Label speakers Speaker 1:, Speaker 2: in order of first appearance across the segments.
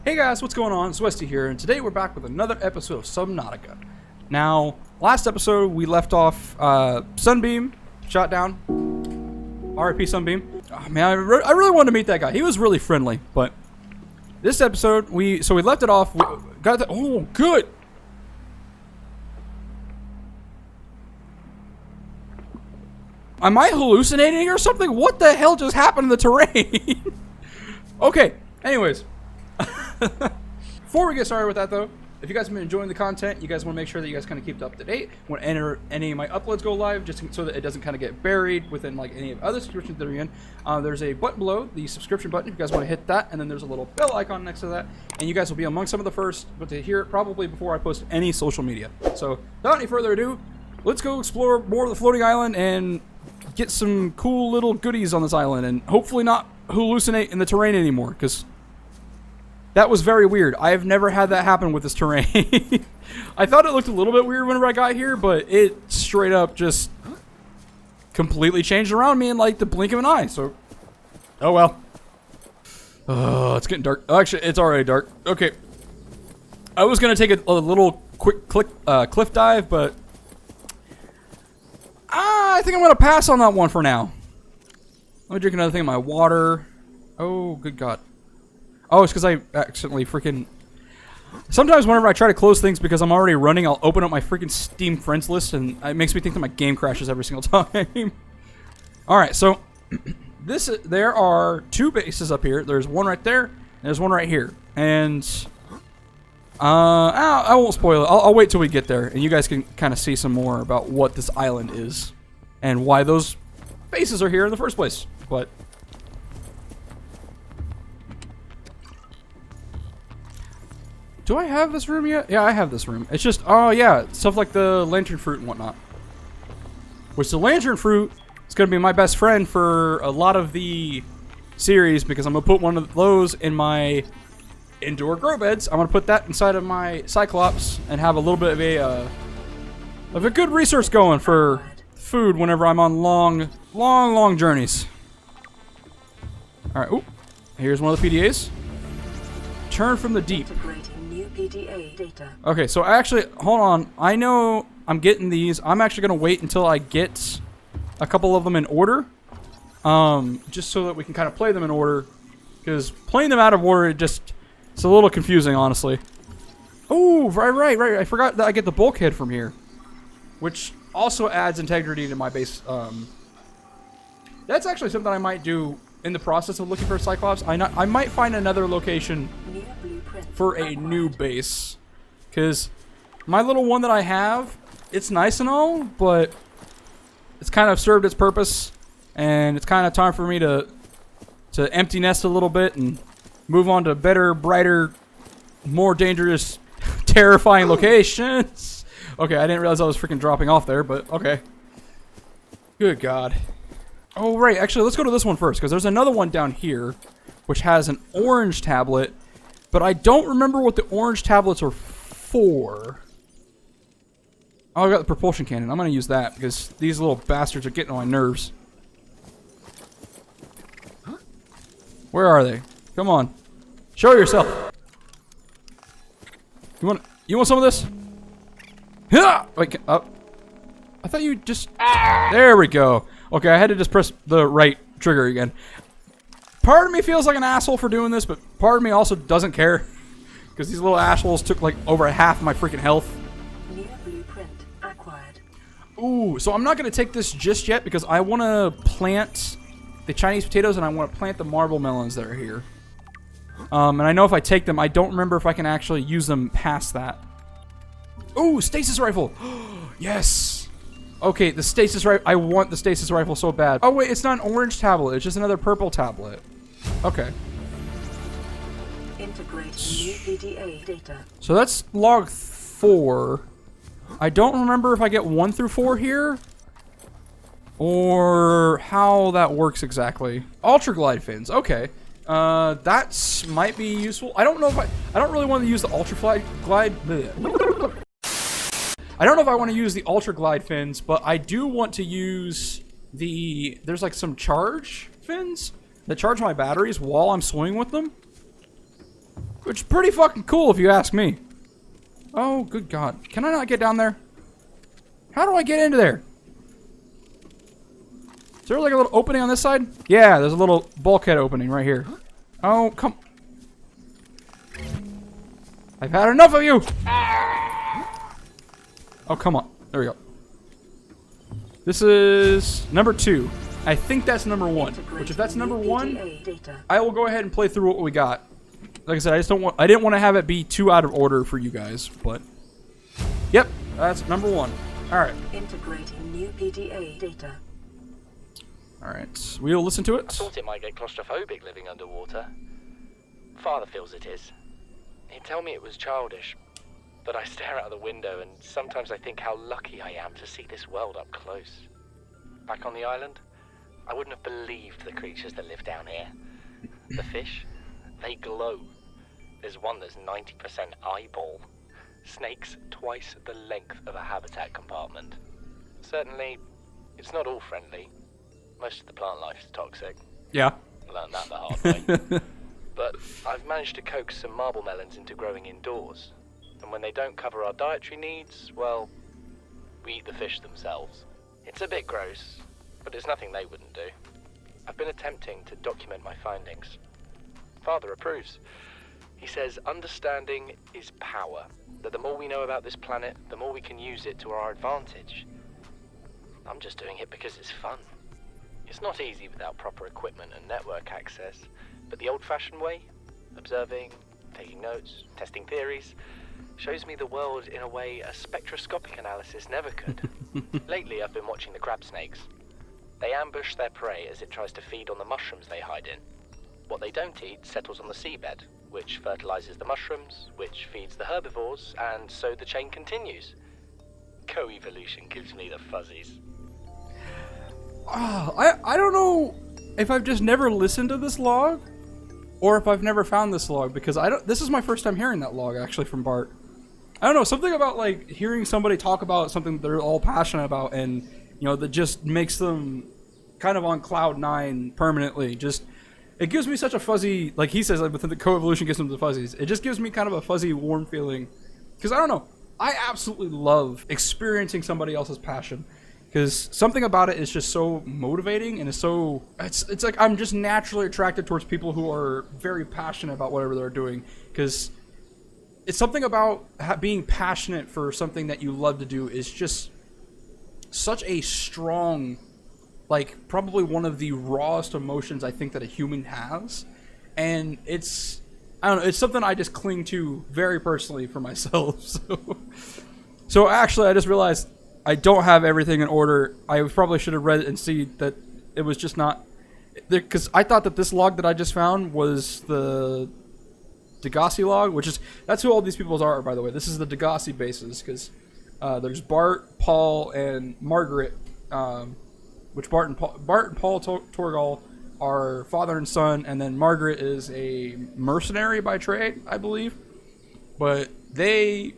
Speaker 1: Hey guys, what's going on? Zwesty here, and today we're back with another episode of Subnautica. Now, last episode we left off Sunbeam, shot down. RIP Sunbeam. Oh, man, I really wanted to meet that guy. He was really friendly, but this episode, we left it off. We got the, oh, good. Am I hallucinating or something? What the hell just happened in the terrain? Okay, anyways. Before we get started with that though, if you guys have been enjoying the content, you guys want to make sure that you guys kind of keep it up to date when any of my uploads go live, just so that it doesn't kind of get buried within like any of the other subscriptions that are in. There's a button below, the subscription button, if you guys want to hit that, and then there's a little bell icon next to that, and you guys will be among some of the first, but to hear it probably before I post any social media. So without any further ado, let's go explore more of the floating island and get some cool little goodies on this island, and hopefully not hallucinate in the terrain anymore, because that was very weird. I have never had that happen with this terrain. I thought it looked a little bit weird whenever I got here, but it straight up just completely changed around me in like the blink of an eye. So, oh well. Oh, it's getting dark. Oh, actually, it's already dark. Okay. I was going to take a little quick cliff dive, but I think I'm going to pass on that one for now. Let me drink another thing of my water. Oh, good God. Oh, it's because I accidentally freaking... Sometimes whenever I try to close things because I'm already running, I'll open up my freaking Steam friends list, and it makes me think that my game crashes every single time. Alright, so... there are two bases up here. There's one right there, and there's one right here. And... I won't spoil it. I'll wait till we get there, and you guys can kind of see some more about what this island is. And why those bases are here in the first place. But... do I have this room yet? Yeah, I have this room. It's just, oh yeah, stuff like the lantern fruit and whatnot. Which the lantern fruit is going to be my best friend for a lot of the series, because I'm going to put one of those in my indoor grow beds. I'm going to put that inside of my Cyclops and have a little bit of a good resource going for food whenever I'm on long journeys. Alright, oop. Here's one of the PDAs. Turn from the deep. Okay, so actually, hold on. I know I'm getting these. I'm actually going to wait until I get a couple of them in order. Just so that we can kind of play them in order. Because playing them out of order, it's a little confusing, honestly. Oh, right. I forgot that I get the bulkhead from here. Which also adds integrity to my base. That's actually something I might do in the process of looking for Cyclops. I might find another location for a new base, because my little one that I have, it's nice and all, but it's kind of served its purpose, and it's kind of time for me to empty nest a little bit and move on to better, brighter, more dangerous, terrifying locations. Okay, I didn't realize I was freaking dropping off there, but okay. Good God. Oh, right, actually, let's go to this one first, because there's another one down here, which has an orange tablet. But I don't remember what the orange tablets are for. Oh, I got the propulsion cannon. I'm going to use that because these little bastards are getting on my nerves. Where are they? Come on. Show yourself. You want some of this? Wait, up. I thought you just... There we go. Okay, I had to just press the right trigger again. Part of me feels like an asshole for doing this, but part of me also doesn't care. Because these little assholes took like over half of my freaking health. New blueprint acquired. Ooh, so I'm not going to take this just yet because I want to plant the Chinese potatoes and I want to plant the marble melons that are here. And I know if I take them, I don't remember if I can actually use them past that. Ooh, stasis rifle. Yes. Okay, the stasis rifle. I want the stasis rifle so bad. Oh wait, it's not an orange tablet. It's just another purple tablet. Okay. Integrate new PDA data. So that's log 4. I don't remember if I get 1 through 4 here, or how that works exactly. Ultra glide fins. Okay. That might be useful. I don't know if I don't really want to use the ultra glide. I don't know if I want to use the ultra glide fins, but I do want to use there's like some charge fins that charge my batteries while I'm swimming with them. Which is pretty fucking cool if you ask me. Oh, good God. Can I not get down there? How do I get into there? Is there like a little opening on this side? Yeah, there's a little bulkhead opening right here. Oh, come. I've had enough of you! Oh, come on. There we go. This is number 2. I think that's number 1. Which if that's number 1, I will go ahead and play through what we got. Like I said, I didn't want to have it be too out of order for you guys, but yep, that's number 1. All right.
Speaker 2: Integrating new PDA data.
Speaker 1: All right, we'll listen to it.
Speaker 3: I thought it might get claustrophobic living underwater. Father feels it is. He'd tell me it was childish, but I stare out the window and sometimes I think how lucky I am to see this world up close. Back on the island, I wouldn't have believed the creatures that live down here. The fish, they glow. There's one that's 90% eyeball. Snakes twice the length of a habitat compartment. Certainly, it's not all friendly. Most of the plant life is toxic.
Speaker 1: Yeah.
Speaker 3: Learned that the hard way. But I've managed to coax some marble melons into growing indoors. And when they don't cover our dietary needs, well, we eat the fish themselves. It's a bit gross, but there's nothing they wouldn't do. I've been attempting to document my findings. Father approves. He says understanding is power, that the more we know about this planet, the more we can use it to our advantage. I'm just doing it because it's fun. It's not easy without proper equipment and network access, but the old-fashioned way, observing, taking notes, testing theories, shows me the world in a way a spectroscopic analysis never could. Lately, I've been watching the crab snakes. They ambush their prey as it tries to feed on the mushrooms they hide in. What they don't eat settles on the seabed, which fertilizes the mushrooms, which feeds the herbivores, and so the chain continues. Co-evolution gives me the fuzzies.
Speaker 1: I don't know if I've just never listened to this log, or if I've never found this log, because this is my first time hearing that log, actually, from Bart. I don't know, something about, like, hearing somebody talk about something they're all passionate about, and, you know, that just makes them kind of on cloud 9 permanently. Just, it gives me such a fuzzy, like he says, like, within the co-evolution gives them the fuzzies. It just gives me kind of a fuzzy, warm feeling. Because, I don't know, I absolutely love experiencing somebody else's passion. Because something about it is just so motivating, and it's so, it's like I'm just naturally attracted towards people who are very passionate about whatever they're doing. Because it's something about being passionate for something that you love to do is just such a strong, like, probably one of the rawest emotions I think that a human has. And it's, I don't know, it's something I just cling to very personally for myself. So actually, I just realized I don't have everything in order. I probably should have read it and see that it was just not, because I thought that this log that I just found was the Degassi log, which is, that's who all these people are, by the way. This is the Degassi bases, because there's Bart, Paul, and Margaret, which Bart and Paul Torgal are father and son, and then Margaret is a mercenary by trade, I believe. But they,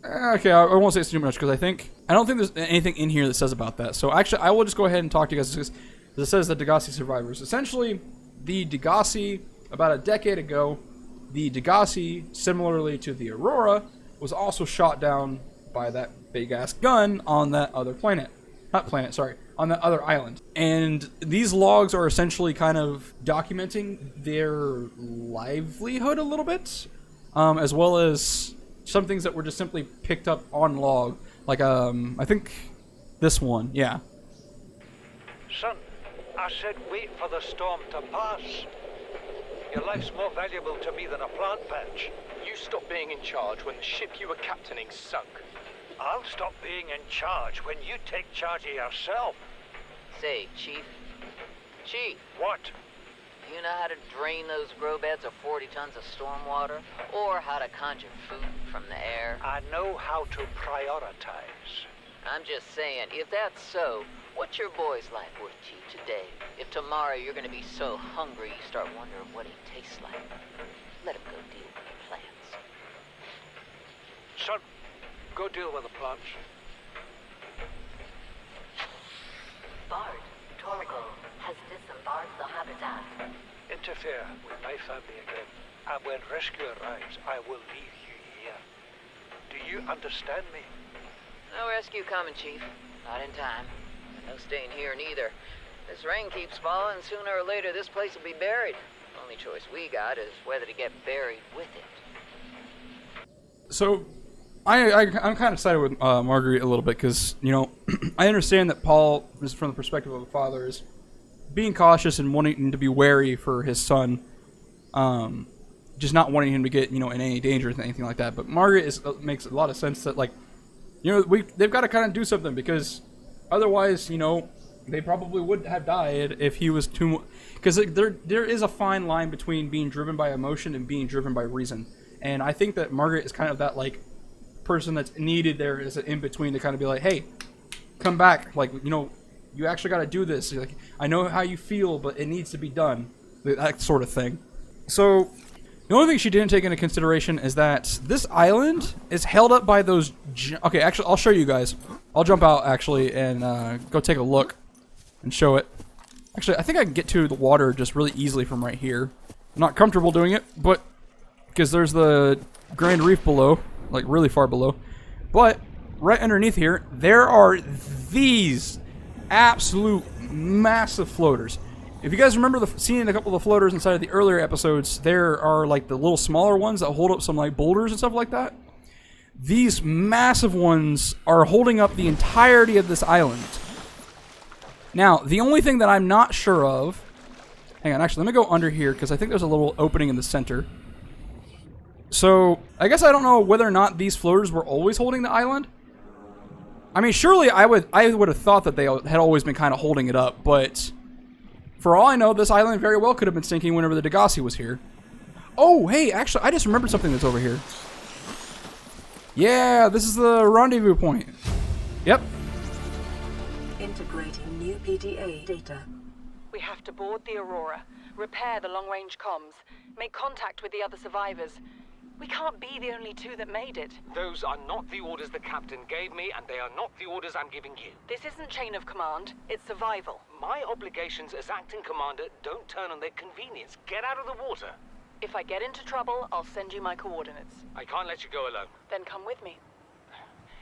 Speaker 1: okay, I won't say too much, because I don't think there's anything in here that says about that. So actually, I will just go ahead and talk to you guys, because it says the Degassi survivors. Essentially, the Degassi, about a decade ago, the Degassi, similarly to the Aurora, was also shot down by that big-ass gun on that other planet. Not planet, sorry. On that other island. And these logs are essentially kind of documenting their livelihood a little bit, as well as some things that were just simply picked up on log. Like, I think this one, yeah.
Speaker 4: Son, I said wait for the storm to pass. Your life's more valuable to me than a plant patch.
Speaker 3: You stopped being in charge when the ship you were captaining sunk.
Speaker 4: I'll stop being in charge when you take charge of yourself.
Speaker 5: Say, Chief. Chief!
Speaker 4: What?
Speaker 5: Do you know how to drain those grow beds of 40 tons of stormwater? Or how to conjure food from the air?
Speaker 4: I know how to prioritize.
Speaker 5: I'm just saying, if that's so, what's your boy's life worth to you today? If tomorrow you're gonna be so hungry you start wondering what he tastes like, let him go deal with the plants.
Speaker 4: Son, go deal with the plants.
Speaker 2: Bart, Torgal has disembarked the habitat.
Speaker 4: Interfere with my family again, And when rescue arrives, I will leave you here. Do you understand me?
Speaker 5: No rescue coming, Chief. Not in time. No staying here neither. This rain keeps falling, sooner or later this place will be buried. Only choice we got is whether to get buried with it.
Speaker 1: So, I'm kind of sided with Marguerite a little bit because, you know, I understand that Paul, is from the perspective of a father, is being cautious and wanting to be wary for his son, just not wanting him to get, you know, in any danger or anything like that. But Margaret makes a lot of sense that, like, you know, they've got to kind of do something because otherwise, you know, they probably would have died if he was too... Because there is a fine line between being driven by emotion and being driven by reason. And I think that Margaret is kind of that, like, person that's needed there as an in-between to kind of be like, hey, come back. Like, you know, you actually got to do this. Like, I know how you feel, but it needs to be done. That sort of thing. So, the only thing she didn't take into consideration is that this island is held up by those... Okay, actually, I'll show you guys. I'll jump out, actually, and go take a look and show it. Actually, I think I can get to the water just really easily from right here. I'm not comfortable doing it, but... Because there's the Grand Reef below, like really far below. But, right underneath here, there are these absolute massive floaters. If you guys remember seeing a couple of the floaters inside of the earlier episodes, there are like the little smaller ones that hold up some like boulders and stuff like that. These massive ones are holding up the entirety of this island. Now, the only thing that I'm not sure of... Hang on, actually, let me go under here, because I think there's a little opening in the center. So, I guess I don't know whether or not these floaters were always holding the island. I mean, surely I would have thought that they had always been kind of holding it up, but... For all I know, this island very well could have been sinking whenever the Degassi was here. Oh, hey, actually, I just remembered something that's over here. Yeah, this is the rendezvous point. Yep.
Speaker 2: Integrating new PDA data.
Speaker 6: We have to board the Aurora, repair the long-range comms, make contact with the other survivors. We can't be the only two that made it.
Speaker 7: Those are not the orders the captain gave me, and they are not the orders I'm giving you.
Speaker 6: This isn't chain of command, it's survival.
Speaker 7: My obligations as acting commander don't turn on their convenience. Get out of the water.
Speaker 6: If I get into trouble, I'll send you my coordinates.
Speaker 7: I can't let you go alone.
Speaker 6: Then come with me.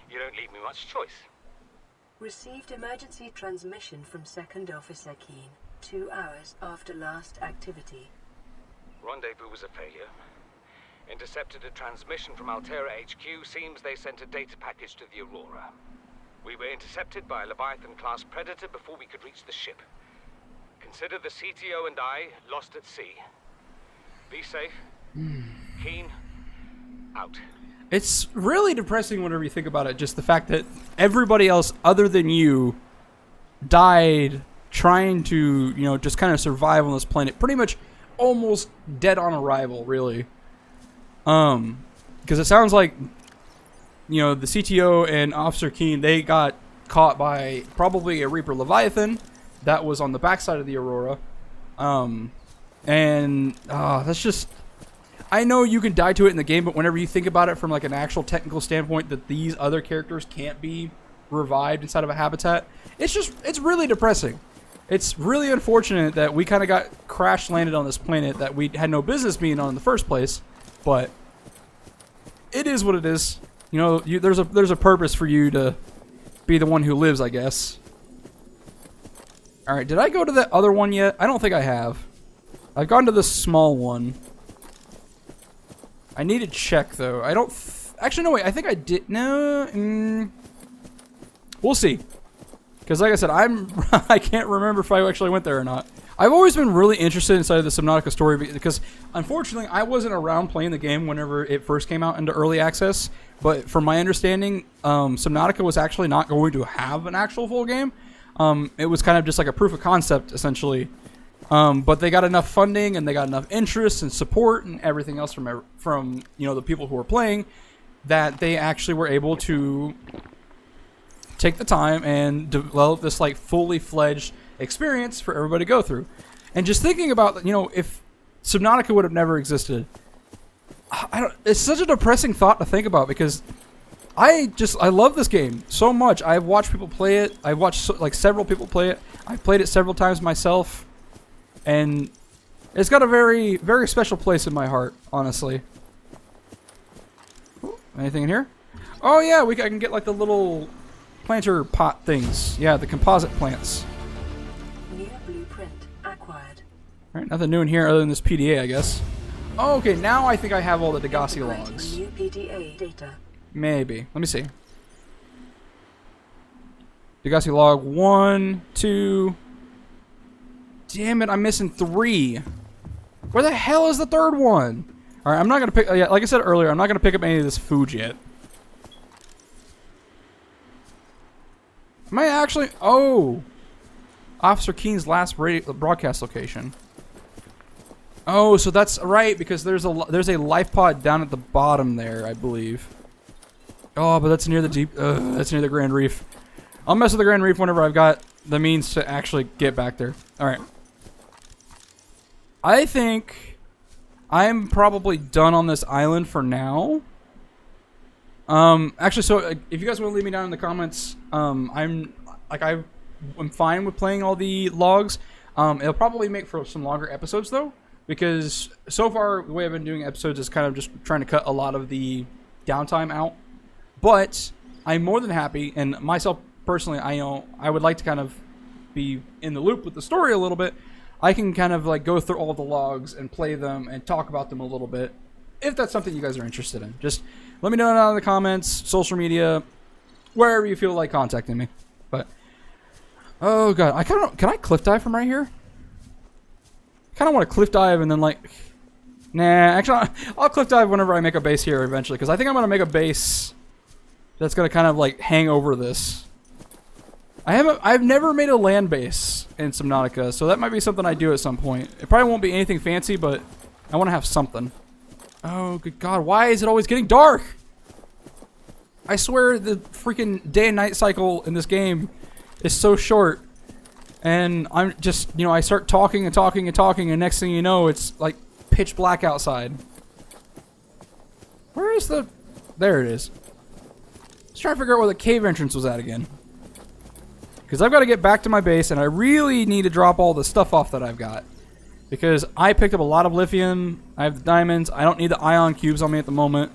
Speaker 7: You don't leave me much choice.
Speaker 2: Received emergency transmission from Second Officer Keen, 2 hours after last activity.
Speaker 7: Rendezvous was a failure. Intercepted a transmission from Altera HQ. Seems they sent a data package to the Aurora. We were intercepted by a Leviathan-class predator before we could reach the ship. Consider the CTO and I lost at sea. Be safe. Keen, out.
Speaker 1: It's really depressing whenever you think about it, just the fact that everybody else other than you died trying to, you know, just kind of survive on this planet. Pretty much almost dead on arrival, really. Because it sounds like, you know, the CTO and Officer Keen, they got caught by probably a Reaper Leviathan that was on the backside of the Aurora. That's just... I know you can die to it in the game, but whenever you think about it from like an actual technical standpoint that these other characters can't be revived inside of a habitat, it's really depressing. It's really unfortunate that we kind of got crash landed on this planet that we had no business being on in the first place, but it is what it is. You know, there's a purpose for you to be the one who lives, I guess. Alright, did I go to that other one yet? I don't think I have. I've gone to this small one. I need to check, though. I don't... Actually, no, wait. I think I did... No. We'll see. Because, like I said, I can't remember if I actually went there or not. I've always been really interested inside of the Subnautica story because, unfortunately, I wasn't around playing the game whenever it first came out into early access. But from my understanding, Subnautica was actually not going to have an actual full game. It was kind of just like a proof of concept, essentially. But they got enough funding and they got enough interest and support and everything else from you know, the people who were playing that they actually were able to take the time and develop this like fully fledged experience for everybody to go through. And just thinking about, you know, if Subnautica would have never existed, it's such a depressing thought to think about because I love this game so much. I've watched people play it. I've watched like several people play it. I've played it several times myself. And It's got a very, very special place in my heart, honestly. Ooh, anything in here? Oh yeah, I can get like the little planter pot things. Yeah, the composite plants.
Speaker 2: New blueprint acquired.
Speaker 1: Alright, nothing new in here other than this PDA, I guess. Oh, okay, now I think I have all the Degassi logs.
Speaker 2: New PDA data.
Speaker 1: Maybe. Let me see. Degassi log 1, 2. Damn it, I'm missing 3. Where the hell is the third one? Alright, I'm not gonna pick. Yeah, like I said earlier, I'm not gonna pick up any of this food yet. Am I actually? Oh, Officer Keen's last broadcast location. Oh, so that's right because there's a life pod down at the bottom there, I believe. Oh, but that's near the deep. That's near the Grand Reef. I'll mess with the Grand Reef whenever I've got the means to actually get back there. All right. I think I'm probably done on this island for now. Actually, so if you guys want to leave me down in the comments, I'm fine with playing all the logs. It'll probably make for some longer episodes though, because so far the way I've been doing episodes is kind of just trying to cut a lot of the downtime out. But I'm more than happy, and myself personally, I would like to kind of be in the loop with the story a little bit. I can kind of like go through all the logs and play them and talk about them a little bit, if that's something you guys are interested in. Just let me know down in the comments, social media, wherever you feel like contacting me. But oh god, can I cliff dive from right here? I kind of want to cliff dive and then like, nah. Actually, I'll cliff dive whenever I make a base here eventually, because I think I'm gonna make a base that's gonna kind of like hang over this. I've never made a land base in Subnautica, so that might be something I do at some point. It probably won't be anything fancy, but I want to have something. Oh, good God. Why is it always getting dark? I swear the freaking day and night cycle in this game is so short. And I'm just, you know, I start talking and talking and talking, and next thing you know, it's like pitch black outside. Where is the... There it is. Let's try to figure out where the cave entrance was at again. Because I've got to get back to my base, and I really need to drop all the stuff off that I've got. Because I picked up a lot of lithium, I have the diamonds, I don't need the ion cubes on me at the moment.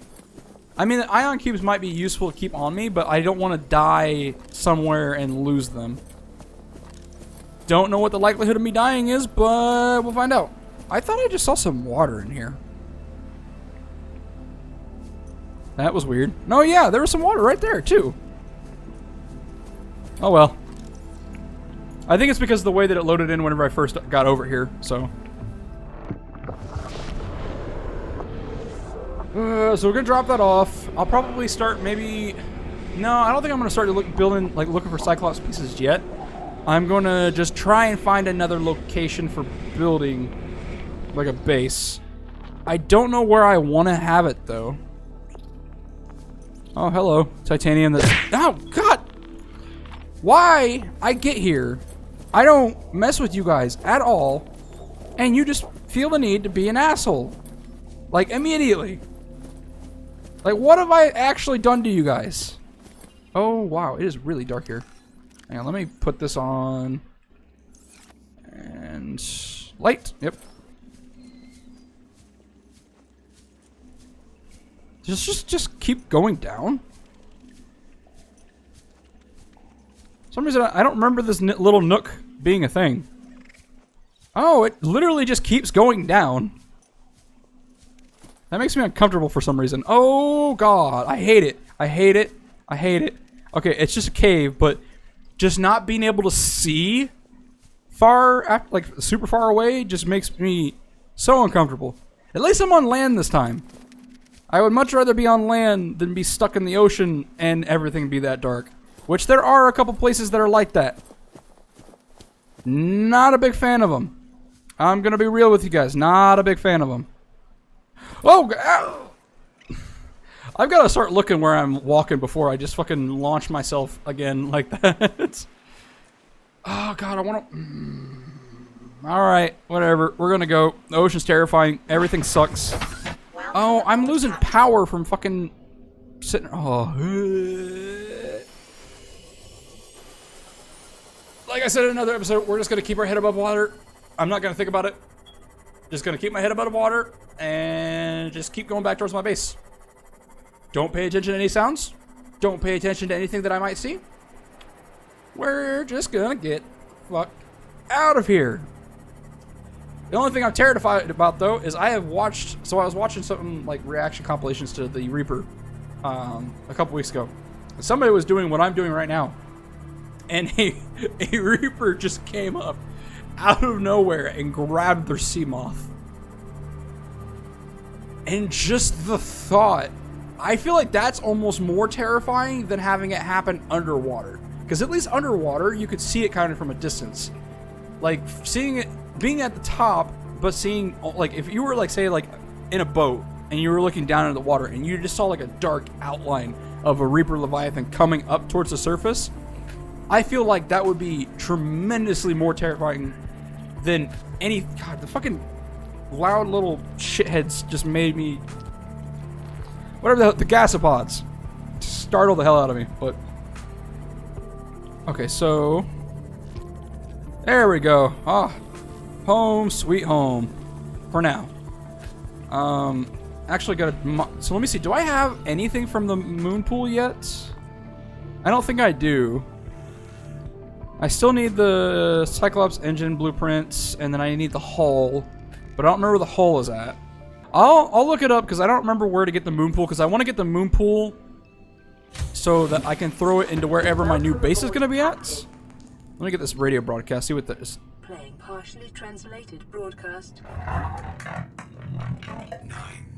Speaker 1: I mean, the ion cubes might be useful to keep on me, but I don't want to die somewhere and lose them. Don't know what the likelihood of me dying is, but we'll find out. I thought I just saw some water in here. That was weird. No, yeah, there was some water right there, too. Oh, well. I think it's because of the way that it loaded in whenever I first got over here, so. So we're gonna drop that off. I'll probably start maybe... No, I don't think I'm gonna start looking for Cyclops pieces yet. I'm gonna just try and find another location for building, like a base. I don't know where I want to have it, though. Oh, hello. Titanium that's... Oh, God! Why I get here, I don't mess with you guys at all, and you just feel the need to be an asshole. Like, immediately. Like, what have I actually done to you guys? Oh, wow. It is really dark here. Hang on, let me put this on. And... light. Yep. Just keep going down? For some reason, I don't remember this little nook being a thing. Oh, it literally just keeps going down. That makes me uncomfortable for some reason. Oh, God. I hate it. I hate it. I hate it. Okay, it's just a cave, but just not being able to see far, like super far away, just makes me so uncomfortable. At least I'm on land this time. I would much rather be on land than be stuck in the ocean and everything be that dark. Which there are a couple places that are like that. Not a big fan of them. I'm going to be real with you guys. Not a big fan of them. Oh, God. I've got to start looking where I'm walking before I just fucking launch myself again like that. Oh, God, I want to... Alright, whatever. We're going to go. The ocean's terrifying. Everything sucks. Oh, I'm losing power from fucking sitting... Oh. Like I said in another episode, we're just going to keep our head above water. I'm not going to think about it. just gonna keep my head above water and just keep going back towards my base. Don't pay attention to any sounds. Don't pay attention to anything that I might see. We're just gonna get fucked out of here. The only thing I'm terrified about, though, is I have watched... So I was watching something like reaction compilations to the Reaper a couple weeks ago. Somebody was doing what I'm doing right now. And a Reaper just came up out of nowhere and grabbed their sea moth. And just the thought... I feel like that's almost more terrifying than having it happen underwater. Because at least underwater, you could see it kind of from a distance. Like, seeing it... Being at the top, but seeing, like, if you were, like, say, like, in a boat, and you were looking down into the water, and you just saw, like, a dark outline of a Reaper Leviathan coming up towards the surface, I feel like that would be tremendously more terrifying than any... God, the fucking loud little shitheads just made me... Whatever the gasopods. Startled the hell out of me, but... Okay, so... There we go. Ah. Home, sweet home. For now. Actually got a... So let me see. Do I have anything from the moon pool yet? I don't think I do. I still need the Cyclops engine blueprints, and then I need the hull. But I don't remember where the hull is at. I'll look it up, because I don't remember where to get the moon pool, because I want to get the moon pool so that I can throw it into wherever my new base is going to be at. Let me get this radio broadcast, see what that is.
Speaker 2: Playing partially translated broadcast.
Speaker 8: 9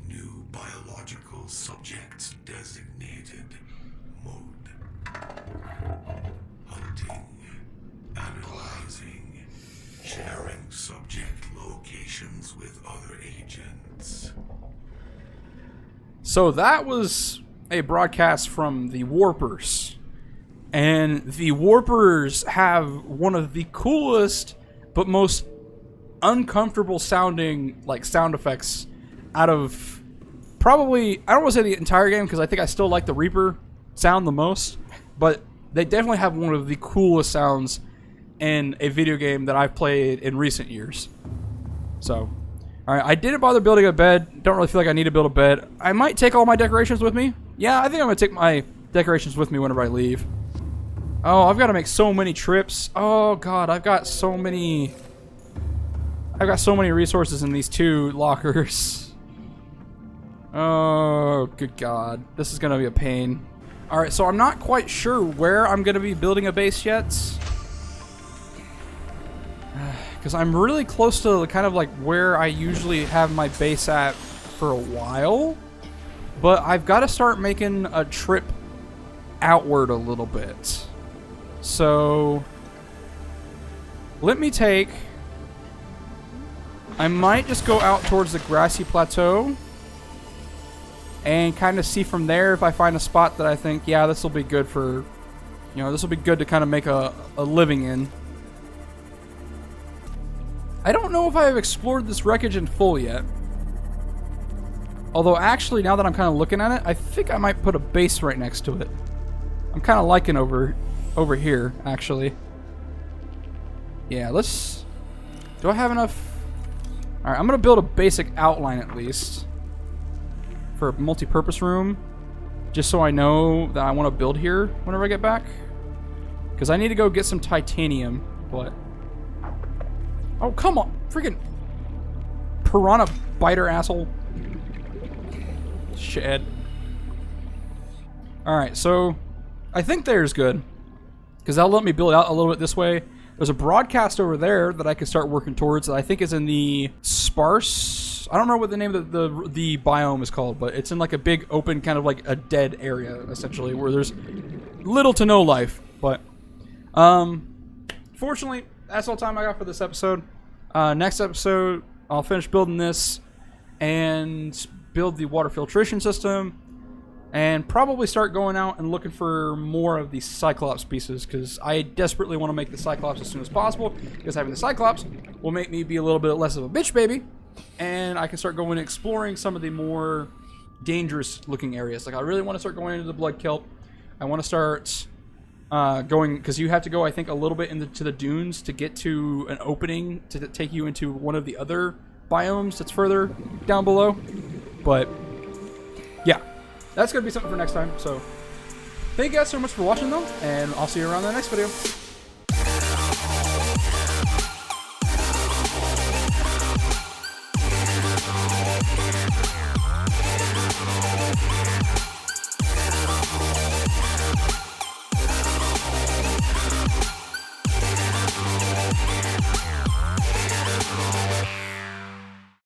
Speaker 8: new biological subjects designated. Mode. Hunting. Analyzing. Sharing subject locations with other agents.
Speaker 1: So that was a broadcast from the Warpers. And the Warpers have one of the coolest but most uncomfortable sounding like sound effects out of probably, I don't want to say the entire game, because I think I still like the Reaper sound the most, but they definitely have one of the coolest sounds in a video game that I've played in recent years. So, alright, I didn't bother building a bed. Don't really feel like I need to build a bed. I might take all my decorations with me. Yeah, I think I'm going to take my decorations with me whenever I leave. Oh, I've got to make so many trips. Oh god, I've got so many resources in these 2 lockers. Oh, good god. This is going to be a pain. Alright, so I'm not quite sure where I'm going to be building a base yet. Because I'm really close to kind of like where I usually have my base at for a while. But I've got to start making a trip outward a little bit. So, let me take... I might just go out towards the grassy plateau and kind of see from there if I find a spot that I think, yeah, this will be good for, you know, this will be good to kind of make a living in. I don't know if I've explored this wreckage in full yet. Although, actually, now that I'm kind of looking at it, I think I might put a base right next to it. I'm kind of liking over here, actually. Yeah, let's... Do I have enough... Alright, I'm going to build a basic outline at least. For a multi-purpose room. Just so I know that I want to build here whenever I get back. Because I need to go get some titanium, but... Oh, come on! Freaking... Piranha biter asshole. Shit. Alright, so... I think there's good. Because that'll let me build out a little bit this way. There's a broadcast over there that I can start working towards that I think is in the sparse... I don't know what the name of the biome is called, but it's in like a big open kind of like a dead area, essentially, where there's little to no life. But, fortunately, that's all the time I got for this episode. Next episode, I'll finish building this and build the water filtration system. And probably start going out and looking for more of these Cyclops pieces, because I desperately want to make the Cyclops as soon as possible, because having the Cyclops will make me be a little bit less of a bitch baby, and I can start going and exploring some of the more dangerous looking areas. Like, I really want to start going into the Blood Kelp. I want to start going, because you have to go, I think, a little bit into the dunes to get to an opening to take you into one of the other biomes that's further down below. But yeah, that's going to be something for next time. So thank you guys so much for watching though, and I'll see you around the next video.